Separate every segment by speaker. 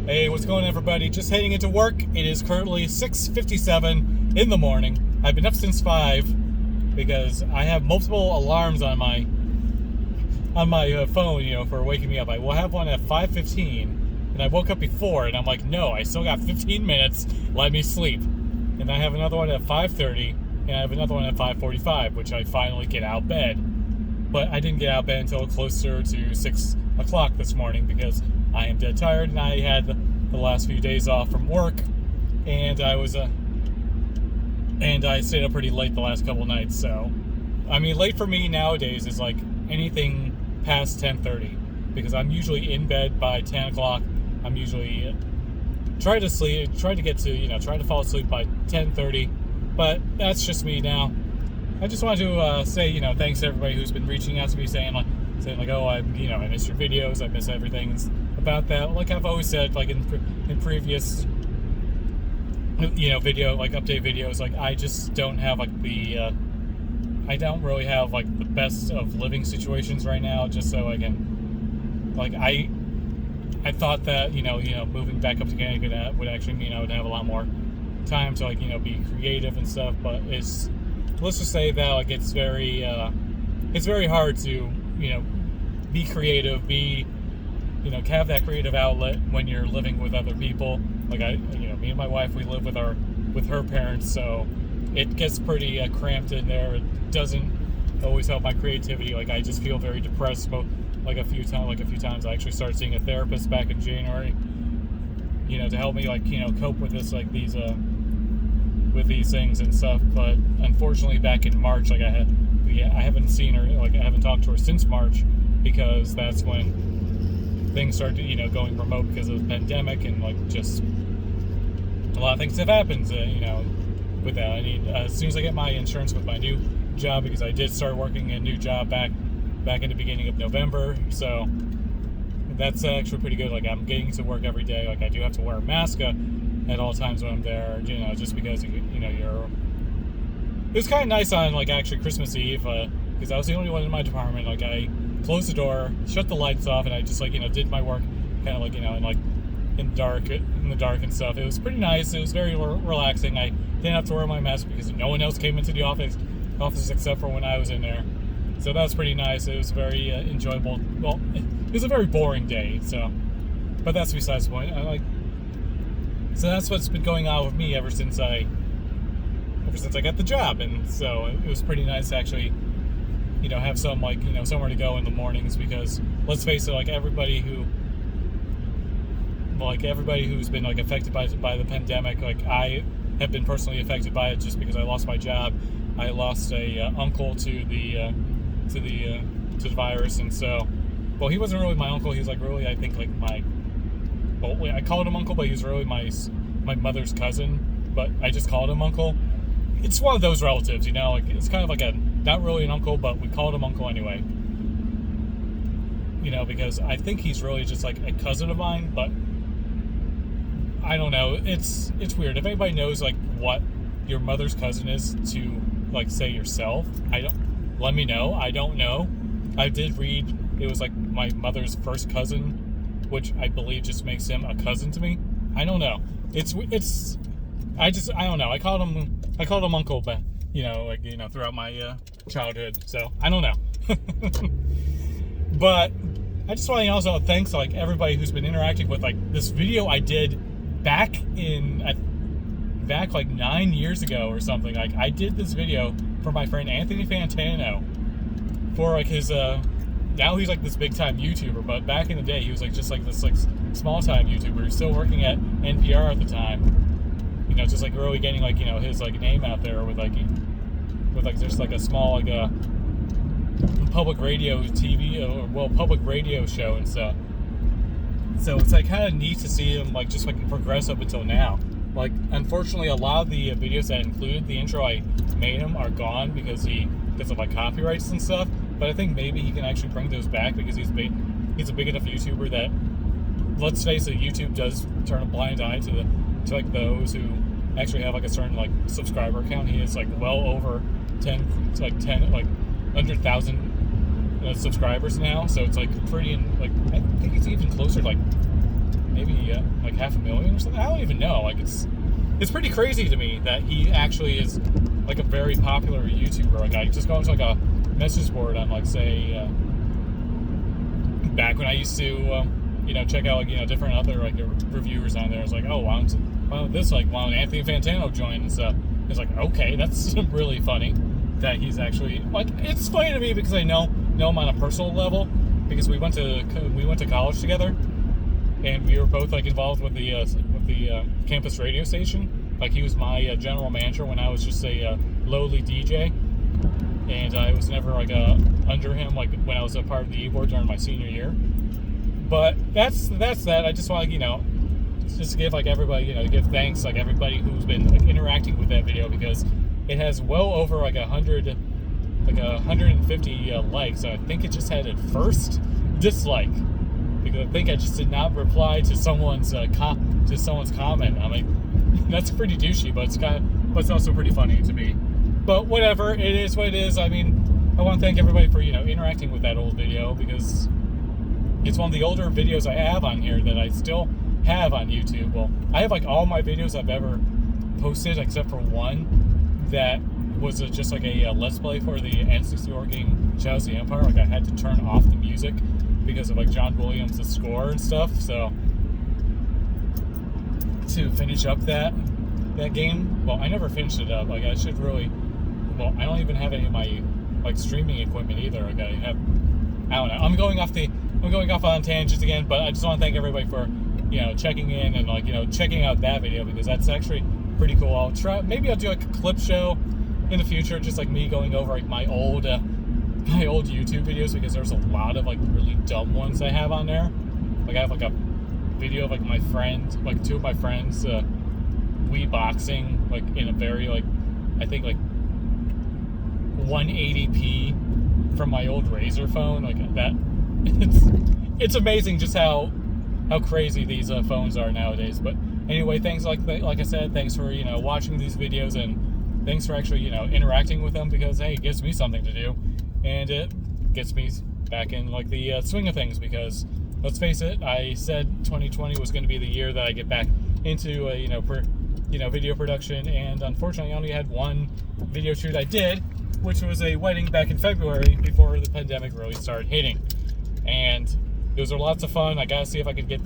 Speaker 1: Hey, what's going on, everybody? Just heading into work. It is currently 6:57 in the morning. I've been up since 5 because I have multiple alarms on my phone, for waking me up. I will have one at 5:15, and I woke up before, and I'm like, no, I still got 15 minutes. Let me sleep. And I have another one at 5:30, and I have another one at 5:45, which I finally get out of bed. But I didn't get out of bed until closer to 6 o'clock this morning because I am dead tired, and I had the last few days off from work, and I stayed up pretty late the last couple nights. So, I mean, late for me nowadays is like anything past 10:30 because I'm usually in bed by 10 o'clock. I'm usually try to fall asleep by 10:30, but that's just me now. I just wanted to say, thanks to everybody who's been reaching out to me saying, oh, I miss your videos, I miss everything about that. Like I've always said, like in previous, update videos, like I just don't have I don't really have like the best of living situations right now. Just so I can, I thought that moving back up to Canada would actually mean I would have a lot more time to be creative and stuff. But let's just say that it's very hard to be creative, have that creative outlet when you're living with other people. Like me and my wife, we live with her parents, so it gets pretty cramped in there. It doesn't always help my creativity. Like I just feel very depressed. But a few times I actually started seeing a therapist back in January, to help me cope with this with these things and stuff. But unfortunately, back in March, I haven't seen her. I haven't talked to her since March because that's when things started, going remote because of the pandemic, and just a lot of things have happened, with that. I mean, as soon as I get my insurance with my new job, because I did start working a new job back in the beginning of November, so that's actually pretty good. I'm getting to work every day. I do have to wear a mask at all times when I'm there, just because it was kind of nice on actually Christmas Eve, because I was the only one in my department. I closed the door, shut the lights off, and I just did my work kind of in the dark and stuff. It was pretty nice. It was very relaxing. I didn't have to wear my mask because no one else came into the office except for when I was in there. So that was pretty nice. It was very enjoyable. Well, it was a very boring day, but that's besides the point. So that's what's been going on with me ever since I got the job, and so it was pretty nice to actually have some somewhere to go in the mornings, because let's face it, everybody who's been affected by the pandemic, I have been personally affected by it just because I lost my job. I lost a uncle to the virus, and so, well, he wasn't really my uncle. He was really, I think, I called him uncle, but he was really my mother's cousin, but I just called him uncle. It's one of those relatives, it's kind of not really an uncle, but we called him uncle anyway. Because I think he's really just a cousin of mine, but I don't know. It's weird. If anybody knows what your mother's cousin is to say yourself, let me know. I don't know. I did read it was my mother's first cousin, which I believe just makes him a cousin to me. I don't know. I don't know. I called him uncle, but throughout my childhood. So I don't know. But I just want to also thanks everybody who's been interacting with this video I did back 9 years ago or something. I did this video for my friend Anthony Fantano for his now he's this big time YouTuber, but back in the day he was this small time YouTuber. He was still working at NPR at the time. Just really getting his name out there with just a small public radio TV public radio show and stuff. So it's kind of neat to see him just progress up until now. Unfortunately, a lot of the videos that included the intro I made him are gone because of copyrights and stuff. But I think maybe he can actually bring those back because he's a big enough YouTuber that, let's face it, YouTube does turn a blind eye to those who actually have a certain subscriber count. He is well over 100,000 subscribers now, so it's pretty, I think he's even closer maybe 500,000 or something. I don't even know. Like it's pretty crazy to me that he actually is like a very popular YouTuber. Like I just go into like a message board on like say back when I used to check out like different other like reviewers on there. It's like, oh, why don't Anthony Fantano join and stuff. It's like, okay, that's really funny that he's actually like. It's funny to me because I know him on a personal level because we went to college together, and we were both like involved with the campus radio station. Like he was my general manager when I was just a lowly DJ, and I was never like under him like when I was a part of the E-board during my senior year. But that's that. I just want to just give like everybody give thanks like everybody who's been like interacting with that video because it has well over like 150 likes. So I think it just had its first dislike because I think I just did not reply to someone's comment. I mean, that's pretty douchey, but it's also pretty funny to me. But whatever, it is what it is. I mean, I want to thank everybody for interacting with that old video because it's one of the older videos I have on here that I still have on YouTube. Well, I have like all my videos I've ever posted except for one that was just like a Let's Play for the N64 game Shadows of the Empire. Like I had to turn off the music because of like John Williams' score and stuff. So to finish up that game, well, I never finished it up. Like I should really. Well, I don't even have any of my like streaming equipment either. Like I don't know. I'm going off on tangents again, but I just want to thank everybody for checking in and like checking out that video because that's actually pretty cool. Maybe I'll do like a clip show in the future, just like me going over like my old YouTube videos because there's a lot of like really dumb ones I have on there. Like I have like a video of like my friend, like two of my friends, Wii boxing like in a very like I think like 180p from my old Razr phone, like that. It's amazing just how crazy these phones are nowadays. But anyway, thanks like I said, thanks for watching these videos and thanks for actually interacting with them because hey, it gives me something to do and it gets me back in like the swing of things because let's face it, I said 2020 was going to be the year that I get back into video production, and unfortunately I only had one video shoot I did, which was a wedding back in February before the pandemic really started hitting. And those are lots of fun. I gotta see if I could get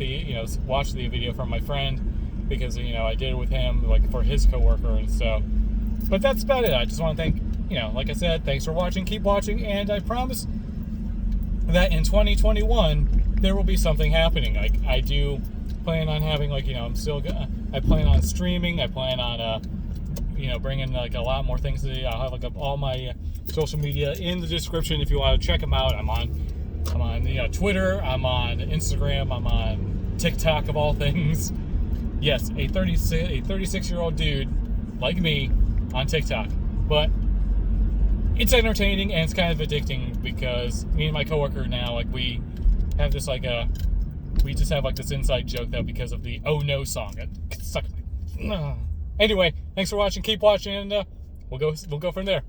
Speaker 1: watch the video from my friend because I did it with him like for his coworker and stuff. But that's about it. I just want to thank like I said, thanks for watching. Keep watching, and I promise that in 2021 there will be something happening. Like I do plan on having like I plan on streaming. I plan on bringing like a lot more things to I'll have like all my social media in the description if you want to check them out. I'm on Twitter, I'm on Instagram, I'm on TikTok of all things. Yes, a 36-year-old dude like me on TikTok. But it's entertaining and it's kind of addicting because me and my coworker now like we have this like we just have like this inside joke that because of the Oh No song. It sucked. Anyway, thanks for watching. Keep watching, and we'll go from there.